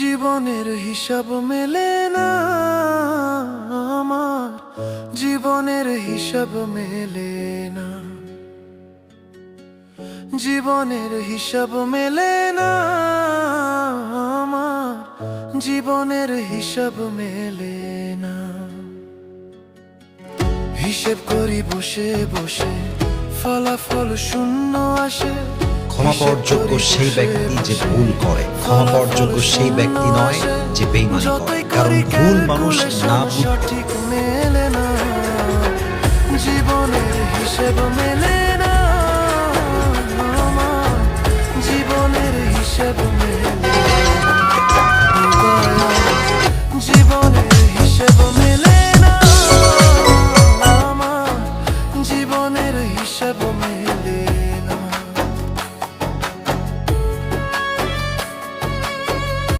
জীবনের হিসাব মেলে না আমার, জীবনের হিসাব মেলে না, জীবনের হিসাব মেলে না আমার, জীবনের হিসাব মেলে না। হিসেব করি বসে বসে, ফলাফল শূন্য আসে। ক্ষমা পাওয়ার যোগ্য সেই ব্যক্তি যে ভুল করে, ক্ষমা পাওয়ার যোগ্য সেই ব্যক্তি নয় যে বেঈমানি করে। কারণ ভুল মানুষ না সঠিক মেলে না, জীবনের হিসেব মেলে না আমার, জীবনের হিসেব মেলে